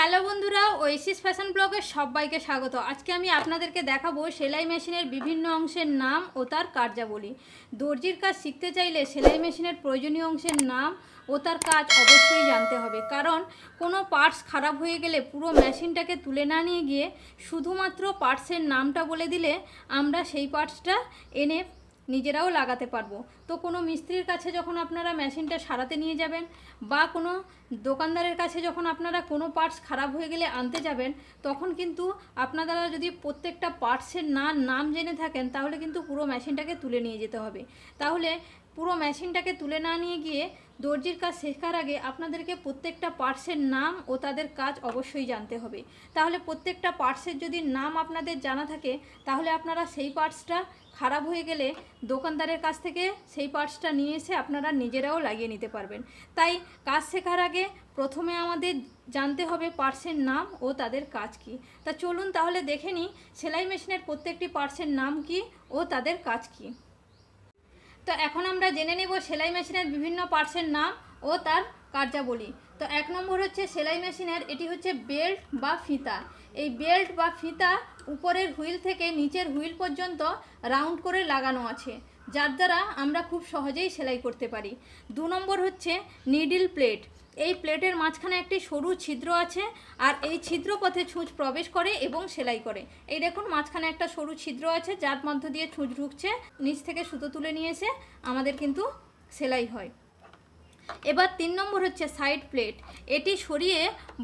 Hello বন্ধুরা, Oasis fashion ব্লগে সবাইকে স্বাগত। আজকে আমি আপনাদেরকে দেখাবো সেলাই মেশিনের বিভিন্ন অংশের নাম ও তার কার্যাবলী। দর্জির কাজ শিখতে চাইলে সেলাই মেশিনের প্রয়োজনীয় অংশের নাম ও তার কাজ অবশ্যই জানতে হবে, কারণ কোনো পার্টস খারাপ হয়ে গেলে পুরো মেশিনটাকে তুলে না নিয়ে গিয়ে শুধুমাত্র পার্টসের নামটা বলে দিলে আমরা সেই পার্টসটা এনে নিজেরাও লাগাতে পারবো। তো কোনো মিস্ত্রির কাছে যখন আপনারা মেশিনটা সারাতে নিয়ে যাবেন বা কোনো দোকানদারের কাছে যখন আপনারা কোনো পার্টস খারাপ হয়ে গেলে আনতে যাবেন, তখন কিন্তু আপনারা যদি প্রত্যেকটা পার্টসের নাম জেনে থাকেন তাহলে কিন্তু পুরো মেশিনটাকে তুলে নিয়ে যেতে হবে। তাহলে পুরো মেশিনটাকে তুলে না নিয়ে গিয়ে দর্জির কাজ শেখার আগে আপনাদেরকে প্রত্যেকটা পার্টসের নাম ও তাদের কাজ অবশ্যই জানতে হবে। তাহলে প্রত্যেকটা পার্টসের যদি নাম আপনাদের জানা থাকে তাহলে আপনারা সেই পার্টসটা খারাপ হয়ে গেলে দোকানদারের কাছ থেকে সেই পার্টসটা নিয়ে এসে আপনারা নিজেরাও লাগিয়ে নিতে পারবেন। তাই কাজ শেখার আগে প্রথমে আমাদের জানতে হবে পার্টসের নাম ও তাদের কাজ কি। তা চলুন তাহলে দেখে নিই সেলাই মেশিনের প্রত্যেকটি পার্টসের নাম কি ও তাদের কাজ কি। তো এখন আমরা জেনে নেব সেলাই মেশিনের বিভিন্ন পার্টসের নাম ও তার কার্যাবলী। তো এক নম্বর হচ্ছে সেলাই মেশিনের, এটি হচ্ছে বেল্ট বা ফিতা। এই বেল্ট বা ফিতা উপরের হুইল থেকে নিচের হুইল পর্যন্ত রাউন্ড করে লাগানো আছে, যার দ্বারা আমরা খুব সহজেই সেলাই করতে পারি। দু নম্বর হচ্ছে নিডল প্লেট। এই প্লেটের মাঝখানে একটি সরু ছিদ্র আছে, আর এই ছিদ্র পথে ছুঁচ প্রবেশ করে এবং সেলাই করে। এই দেখুন মাঝখানে একটা সরু ছিদ্র আছে যার মধ্য দিয়ে ছুঁচ ঢুকছে, নিচ থেকে সুতো তুলে নিয়ে এসে আমাদের কিন্তু সেলাই হয়। এবার 3 নম্বর হচ্ছে সাইড প্লেট। এটি সরিয়ে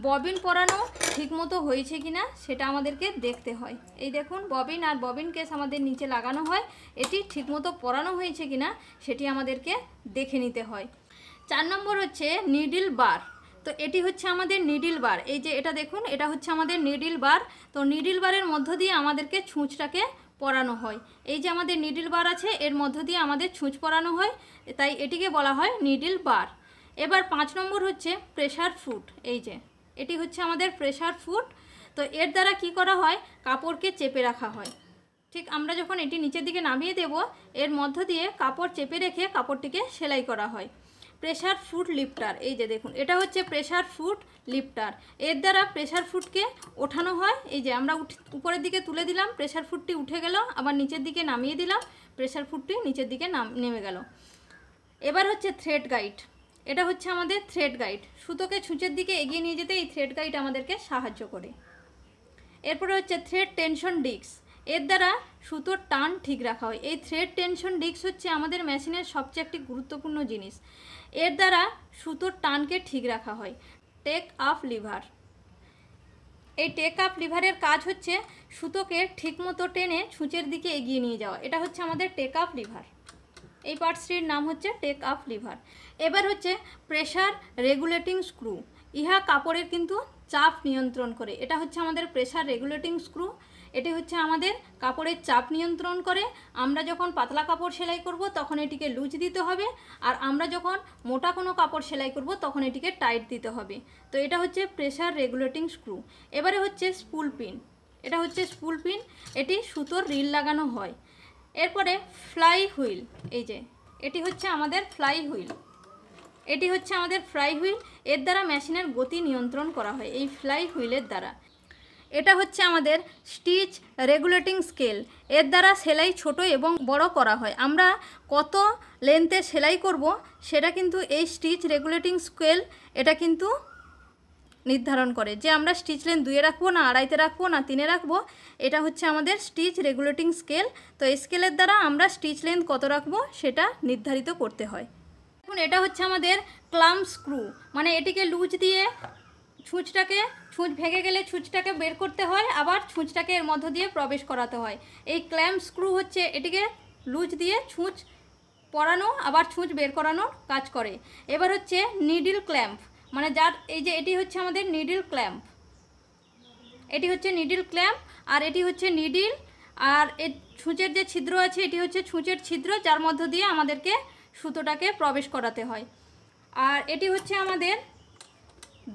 ববিন পরানো ঠিকমতো হয়েছে কিনা সেটা আমাদেরকে দেখতে হয়। এই দেখুন ববিন আর ববিন কেস আমাদের নিচে লাগানো হয়, এটি ঠিকমতো পরানো হয়েছে কিনা সেটি আমাদেরকে দেখে নিতে হয়। 4 নম্বর হচ্ছে নিডল বার। তো এটি হচ্ছে আমাদের নিডল বার। এই যে এটা দেখুন, এটা হচ্ছে আমাদের নিডল বার। তো নিডল বারের মধ্য দিয়ে আমাদেরকে ছুঁচটাকে পরানো হয়। এই যে আমাদের নিডল বার আছে, এর মধ্য দিয়ে আমাদের ছুঁচ পরানো হয়, তাই এটিকে বলা হয় নিডল বার। এবার 5 নম্বর হচ্ছে প্রেসার ফুট। এই যে এটি হচ্ছে আমাদের প্রেসার ফুট। তো এর দ্বারা কি করা হয়, কাপড়কে চেপে রাখা হয়। ঠিক আমরা যখন এটি নিচের দিকে নামিয়ে দেব, এর মধ্য দিয়ে কাপড় চেপে রেখে কাপড়টিকে সেলাই করা হয়। Pressure foot লিফটার। এই যে দেখুন এটা হচ্ছে প্রেসার ফুট লিফটার। এর দ্বারা প্রেসার ফুটকে ওঠানো হয়। এই যে আমরা উপরের দিকে তুলে দিলাম, প্রেসার ফুটটি উঠে গেল, আবার নিচের দিকে নামিয়ে দিলাম, প্রেসার ফুটটি নিচের দিকে নেমে গেল। এবার হচ্ছে থ্রেড গাইড। এটা হচ্ছে আমাদের থ্রেড গাইড। সুতোকে ছুঁচের দিকে এগিয়ে নিয়ে যেতে এই থ্রেড গাইড আমাদেরকে সাহায্য করে। এরপরে হচ্ছে থ্রেড টেনশন ডিস্ক। এর দ্বারা সুতোর টান ঠিক রাখা হয়। এই থ্রেড টেনশন ডিস্ক হচ্ছে আমাদের মেশিনের সবচেয়ে একটি গুরুত্বপূর্ণ জিনিস। এর দ্বারা সুতোর টানকে ঠিক রাখা হয়। Take up lever. এই টেক আপ লিভারের কাজ হচ্ছে সুতোকে ঠিকমতো টেনে ছুঁচের দিকে এগিয়ে নিয়ে যাওয়া। এটা হচ্ছে আমাদের টেক আপ লিভার। এই পার্টসটির নাম হচ্ছে টেক আপ লিভার। এবার হচ্ছে প্রেসার রেগুলেটিং স্ক্রু। ইহা কাপড়ের কিন্তু চাপ নিয়ন্ত্রণ করে। এটা হচ্ছে আমাদের প্রেসার রেগুলেটিং স্ক্রু। এটি হচ্ছে আমাদের কাপড়ের চাপ নিয়ন্ত্রণ করে। আমরা যখন পাতলা কাপড় সেলাই করব তখন এটিকে লুজ দিতে হবে, আর আমরা যখন মোটা কোনো কাপড় সেলাই করব তখন এটিকে টাইট দিতে হবে। তো এটা হচ্ছে প্রেসার রেগুলেটিং স্ক্রু। এবারে হচ্ছে স্পুল পিন। এটা হচ্ছে স্পুল পিন, এটি সুতোর রিল লাগানো হয়। এরপরে ফ্লাই হুইল। এই যে এটি হচ্ছে আমাদের ফ্লাই হুইল। এটি হচ্ছে আমাদের ফ্লাই হুইল। এর দ্বারা মেশিনের গতি নিয়ন্ত্রণ করা হয় এই ফ্লাই হুইলের দ্বারা। এটা হচ্ছে আমাদের স্টিচ রেগুলেটিং স্কেল। এর দ্বারা সেলাই ছোট এবং বড় করা হয়। আমরা কত লেন্থে সেলাই করব সেটা কিন্তু এই স্টিচ রেগুলেটিং স্কেল এটা কিন্তু নির্ধারণ করে, যে আমরা স্টিচ লেন্থ 2-এ রাখবো না 2.5-তে রাখবো না 3-এ রাখবো। এটা হচ্ছে আমাদের স্টিচ রেগুলেটিং স্কেল। তো এই স্কেলের দ্বারা আমরা স্টিচ লেন্থ কত রাখবো সেটা নির্ধারিত করতে হয়। এখন এটা হচ্ছে আমাদের ক্লাম্প স্ক্রু, মানে এটিকে লুজ দিয়ে ছুঁচ ভেঙে গেলে ছুঁচটাকে বের করতে হয়, আবার ছুঁচটাকে এর মধ্য দিয়ে প্রবেশ করাতে হয়। এই ক্ল্যাম্প স্ক্রু হচ্ছে এটিকে লুজ দিয়ে ছুঁচ পরানো আবার ছুঁচ বের করানোর কাজ করে। এবার হচ্ছে নিডল ক্ল্যাম্প, মানে যার এই যে এটি হচ্ছে আমাদের নিডল ক্ল্যাম্প। এটি হচ্ছে নিডল ক্ল্যাম্প, আর এটি হচ্ছে নিডল, আর এর ছুঁচের যে ছিদ্র আছে এটি হচ্ছে ছুঁচের ছিদ্র, যার মধ্য দিয়ে আমাদেরকে সুতোটাকে প্রবেশ করাতে হয়। আর এটি হচ্ছে আমাদের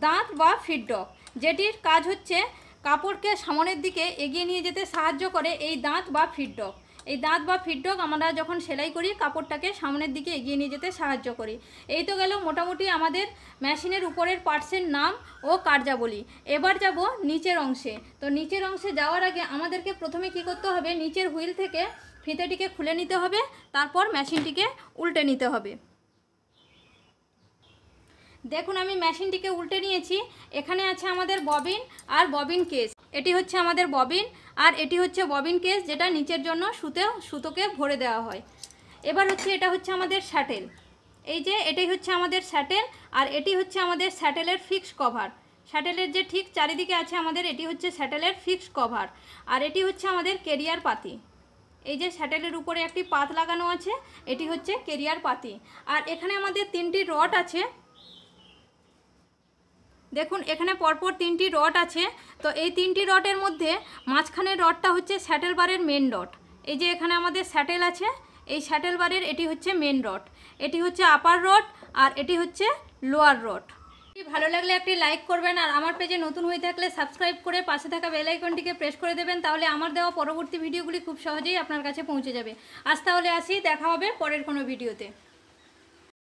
দাঁত বা ফিডডক, যেটির কাজ হচ্ছে কাপড়কে সামনের দিকে এগিয়ে নিয়ে যেতে সাহায্য করে এই দাঁত বা ফিডডক। এই দাঁত বা ফিডডগ আমরা যখন সেলাই করি কাপড়টাকে সামনের দিকে এগিয়ে নিয়ে যেতে সাহায্য করি। এই তো গেল মোটামুটি আমাদের মেশিনের উপরের পার্টসের নাম ও কার্যাবলী। এবার যাব নিচের অংশে। তো নিচের অংশে যাওয়ার আগে আমাদেরকে প্রথমে কি করতে হবে, নিচের হুইল থেকে ফিতেটিকে খুলে নিতে হবে, তারপর মেশিনটিকে উল্টে নিতে হবে। দেখুন আমি মেশিনটিকে উল্টে নিয়েছি। এখানে আছে আমাদের ববিন আর ববিন কেস। এটি হচ্ছে আমাদের ববিন আর এটি হচ্ছে ববিন কেস, যেটা নিচের জন্য সুতোকে ভরে দেওয়া হয়। এবার হচ্ছে এটা হচ্ছে আমাদের স্যাটেল। এই যে এটাই হচ্ছে আমাদের স্যাটেল আর এটি হচ্ছে আমাদের স্যাটেলের ফিক্স কভার। স্যাটেলের যে ঠিক চারিদিকে আছে আমাদের, এটি হচ্ছে স্যাটেলের ফিক্স কভার। আর এটি হচ্ছে আমাদের কেরিয়ার পাতি। এই যে স্যাটেলের উপরে একটি পাত লাগানো আছে, এটি হচ্ছে কেরিয়ার পাতি। আর এখানে আমাদের 3টি রড আছে। দেখুন এখানে পরপর 3টি রড আছে। তো এই 3টি রডের মধ্যে মাঝখানের রডটা হচ্ছে স্যাটেল বারের মেন রড। এই যে এখানে আমাদের স্যাটেল আছে, এই স্যাটেল বারের এটি হচ্ছে মেন রড, এটি হচ্ছে আপার রড আর এটি হচ্ছে লোয়ার রড। ভালো লাগলে একটি লাইক করবেন আর আমার পেজে নতুন হয়ে থাকলে সাবস্ক্রাইব করে পাশে থাকা বেল আইকনটিকে প্রেস করে দেবেন, তাহলে আমার দেওয়া পরবর্তী ভিডিওগুলি খুব সহজেই আপনার কাছে পৌঁছে যাবে। আজ তাহলে আসি, দেখা হবে পরের কোনো ভিডিওতে।